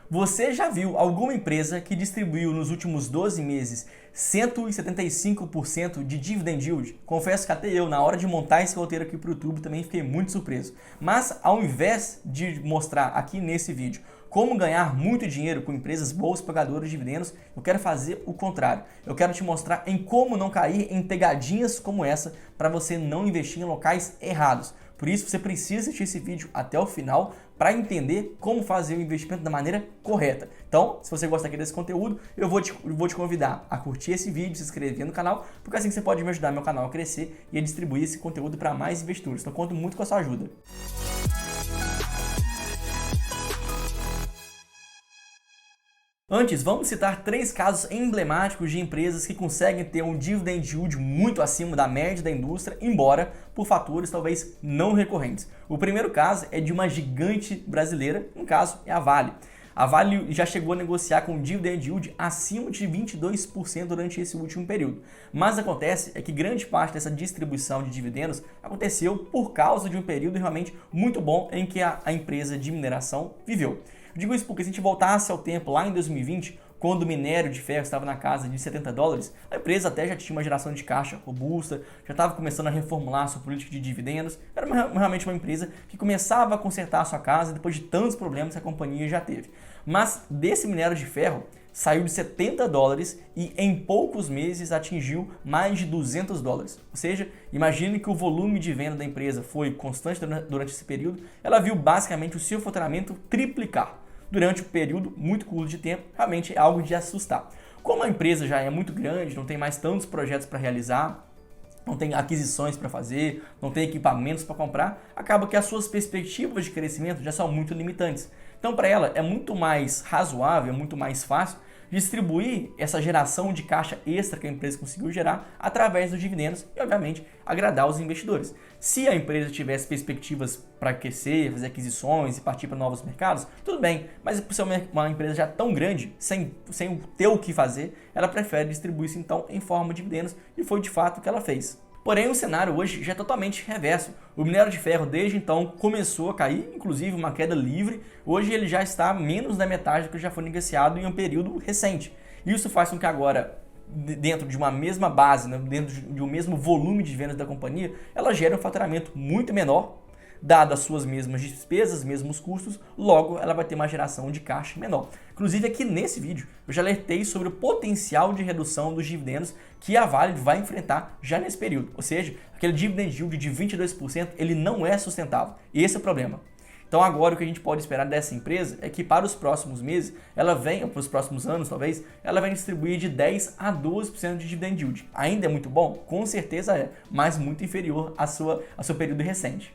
Você já viu alguma empresa que distribuiu nos últimos 12 meses 175% de dividend yield? Confesso que até eu, na hora de montar esse roteiro aqui para o YouTube, também fiquei muito surpreso. Mas ao invés de mostrar aqui nesse vídeo como ganhar muito dinheiro com empresas boas pagadoras de dividendos, eu quero fazer o contrário. Eu quero te mostrar em como não cair em pegadinhas como essa para você não investir em locais errados. Por isso, você precisa assistir esse vídeo até o final para entender como fazer o investimento da maneira correta. Então, se você gosta aqui desse conteúdo, eu vou te convidar a curtir esse vídeo, se inscrever no canal, porque assim você pode me ajudar meu canal a crescer e a distribuir esse conteúdo para mais investidores. Então, conto muito com a sua ajuda. Antes, vamos citar 3 casos emblemáticos de empresas que conseguem ter um dividend yield muito acima da média da indústria, embora por fatores talvez não recorrentes. O primeiro caso é de uma gigante brasileira, no caso é a Vale. A Vale já chegou a negociar com um dividend yield acima de 22% durante esse último período. Mas acontece é que grande parte dessa distribuição de dividendos aconteceu por causa de um período realmente muito bom em que a empresa de mineração viveu. Eu digo isso porque se a gente voltasse ao tempo lá em 2020, quando o minério de ferro estava na casa de $70, a empresa até já tinha uma geração de caixa robusta, já estava começando a reformular sua política de dividendos, era realmente uma empresa que começava a consertar a sua casa depois de tantos problemas que a companhia já teve. Mas desse minério de ferro saiu de $70 e em poucos meses atingiu mais de $200. Ou seja, imagine que o volume de venda da empresa foi constante durante esse período, ela viu basicamente o seu faturamento triplicar. Durante um período muito curto de tempo, realmente é algo de assustar. Como a empresa já é muito grande, não tem mais tantos projetos para realizar, não tem aquisições para fazer, não tem equipamentos para comprar, acaba que as suas perspectivas de crescimento já são muito limitantes. Então, para ela, é muito mais razoável, é muito mais fácil distribuir essa geração de caixa extra que a empresa conseguiu gerar através dos dividendos e, obviamente, agradar os investidores. Se a empresa tivesse perspectivas para crescer, fazer aquisições e partir para novos mercados, tudo bem, mas por ser uma empresa já tão grande, sem ter o que fazer, ela prefere distribuir isso então em forma de dividendos e foi de fato o que ela fez. Porém, o cenário hoje já é totalmente reverso. O minério de ferro desde então começou a cair, inclusive uma queda livre. Hoje ele já está menos da metade do que já foi negociado em um período recente. Isso faz com que agora, dentro de uma mesma base, dentro de um mesmo volume de vendas da companhia, ela gere um faturamento muito menor, dadas as suas mesmas despesas, mesmos custos, logo ela vai ter uma geração de caixa menor. Inclusive aqui nesse vídeo eu já alertei sobre o potencial de redução dos dividendos que a Vale vai enfrentar já nesse período. Ou seja, aquele dividend yield de 22% ele não é sustentável. Esse é o problema. Então agora o que a gente pode esperar dessa empresa é que para os próximos meses, ela venha, para os próximos anos talvez, ela vai distribuir de 10 a 12% de dividend yield. Ainda é muito bom? Com certeza é, mas muito inferior ao seu período recente.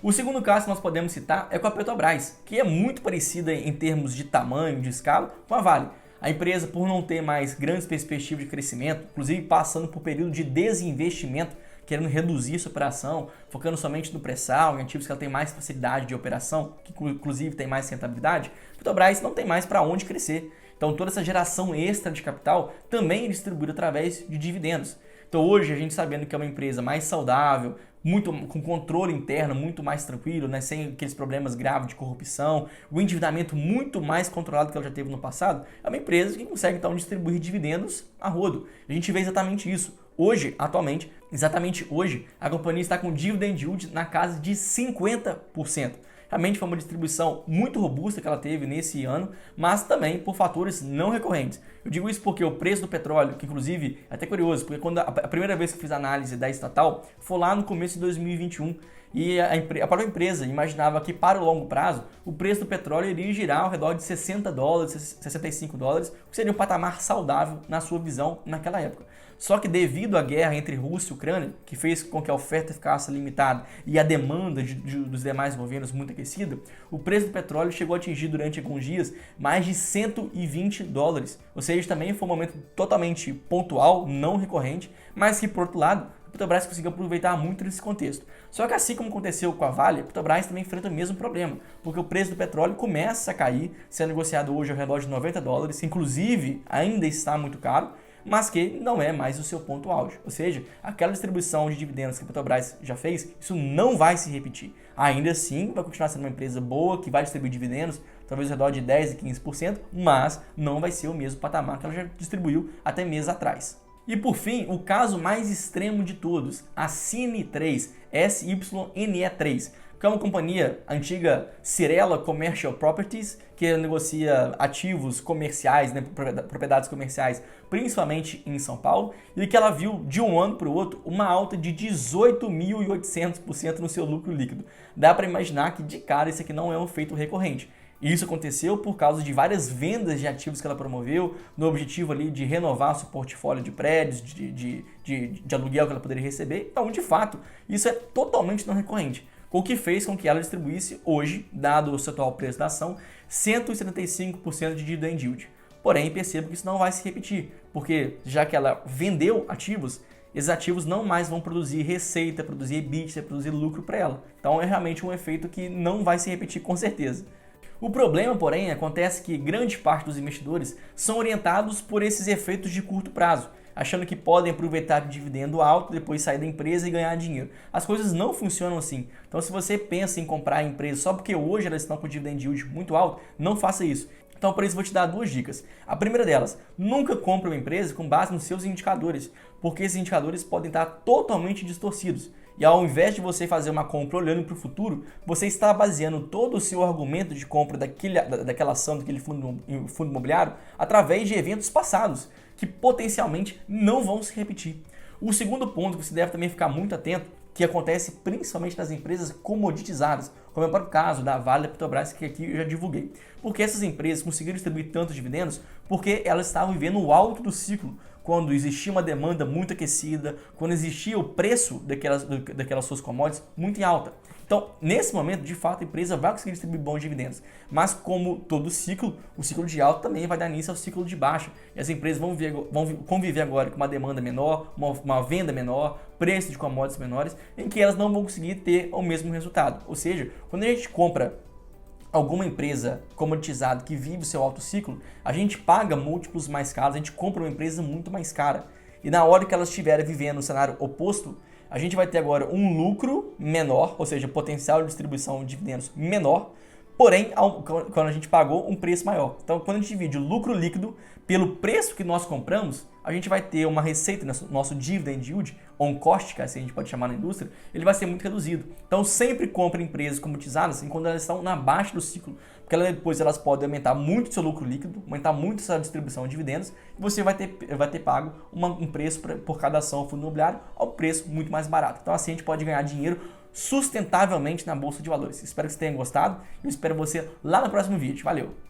O segundo caso que nós podemos citar é com a Petrobras, que é muito parecida em termos de tamanho, de escala, com a Vale. A empresa, por não ter mais grandes perspectivas de crescimento, inclusive passando por período de desinvestimento, querendo reduzir sua operação, focando somente no pré-sal, em ativos que ela tem mais facilidade de operação, que inclusive tem mais rentabilidade, a Petrobras não tem mais para onde crescer. Então toda essa geração extra de capital também é distribuída através de dividendos. Então hoje a gente sabendo que é uma empresa mais saudável, muito com controle interno, muito mais tranquilo, né, sem aqueles problemas graves de corrupção, o endividamento muito mais controlado que ela já teve no passado, é uma empresa que consegue então distribuir dividendos a rodo. A gente vê exatamente isso. Hoje, atualmente, exatamente hoje, a companhia está com dividend yield na casa de 50%. Realmente foi uma distribuição muito robusta que ela teve nesse ano, mas também por fatores não recorrentes. Eu digo isso porque o preço do petróleo, que inclusive é até curioso, porque quando a primeira vez que eu fiz a análise da estatal foi lá no começo de 2021 e a própria empresa imaginava que para o longo prazo o preço do petróleo iria girar ao redor de $60, $65, que seria um patamar saudável na sua visão naquela época. Só que devido à guerra entre Rússia e Ucrânia, que fez com que a oferta ficasse limitada e a demanda dos demais governos muito aquecida, o preço do petróleo chegou a atingir durante alguns dias mais de $120. Ou seja, também foi um momento totalmente pontual, não recorrente, mas que por outro lado, a Petrobras conseguiu aproveitar muito desse contexto. Só que assim como aconteceu com a Vale, a Petrobras também enfrenta o mesmo problema, porque o preço do petróleo começa a cair, sendo negociado hoje ao redor de $90, inclusive ainda está muito caro, mas que não é mais o seu ponto auge. Ou seja, aquela distribuição de dividendos que a Petrobras já fez, isso não vai se repetir. Ainda assim, vai continuar sendo uma empresa boa, que vai distribuir dividendos, talvez ao redor de 10% e 15%, mas não vai ser o mesmo patamar que ela já distribuiu até meses atrás. E por fim, o caso mais extremo de todos, a Syne3, SYNE3, que é uma companhia antiga Cirela Commercial Properties, que negocia ativos comerciais, né, propriedades comerciais, principalmente em São Paulo, e que ela viu de um ano para o outro uma alta de 18.800% no seu lucro líquido. Dá para imaginar que de cara isso aqui não é um feito recorrente. Isso aconteceu por causa de várias vendas de ativos que ela promoveu, no objetivo ali de renovar seu portfólio de prédios, de aluguel que ela poderia receber. Então, de fato, isso é totalmente não recorrente, o que fez com que ela distribuísse hoje, dado o seu atual preço da ação, 175% de dividend yield. Porém, perceba que isso não vai se repetir, porque já que ela vendeu ativos, esses ativos não mais vão produzir receita, produzir EBITDA, produzir lucro para ela. Então, é realmente um efeito que não vai se repetir com certeza. O problema, porém, acontece que grande parte dos investidores são orientados por esses efeitos de curto prazo, achando que podem aproveitar o dividendo alto, depois sair da empresa e ganhar dinheiro. As coisas não funcionam assim. Então, se você pensa em comprar a empresa só porque hoje elas estão com dividend yield muito alto, não faça isso. Então, por isso, vou te dar duas dicas. A primeira delas, nunca compre uma empresa com base nos seus indicadores, porque esses indicadores podem estar totalmente distorcidos. E ao invés de você fazer uma compra olhando para o futuro, você está baseando todo o seu argumento de compra daquela ação, daquele fundo imobiliário, através de eventos passados, que potencialmente não vão se repetir. O segundo ponto que você deve também ficar muito atento, que acontece principalmente nas empresas comoditizadas, como é para o caso da Vale e da Petrobras, que aqui eu já divulguei. Porque essas empresas conseguiram distribuir tantos dividendos porque elas estavam vivendo o alto do ciclo, quando existia uma demanda muito aquecida, quando existia o preço daquelas suas commodities muito em alta. Então, nesse momento, de fato, a empresa vai conseguir distribuir bons dividendos. Mas como todo ciclo, o ciclo de alta também vai dar início ao ciclo de baixa. E as empresas vão conviver agora com uma demanda menor, uma venda menor, preço de commodities menores, em que elas não vão conseguir ter o mesmo resultado. Ou seja, quando a gente compra alguma empresa comoditizada que vive o seu alto ciclo, a gente paga múltiplos mais caros, a gente compra uma empresa muito mais cara. E na hora que elas estiverem vivendo o cenário oposto, a gente vai ter agora um lucro menor, ou seja, potencial de distribuição de dividendos menor, porém, quando a gente pagou um preço maior. Então, quando a gente divide o lucro líquido pelo preço que nós compramos, a gente vai ter uma receita, nosso dividend yield, on cost, que assim a gente pode chamar na indústria, ele vai ser muito reduzido. Então, sempre compre empresas comoditizadas enquanto elas estão na baixa do ciclo, porque depois elas podem aumentar muito seu lucro líquido, aumentar muito sua distribuição de dividendos, e você vai ter pago um preço por cada ação fundo imobiliário a um preço muito mais barato. Então, assim a gente pode ganhar dinheiro sustentavelmente na Bolsa de Valores. Espero que você tenha gostado e eu espero você lá no próximo vídeo. Valeu!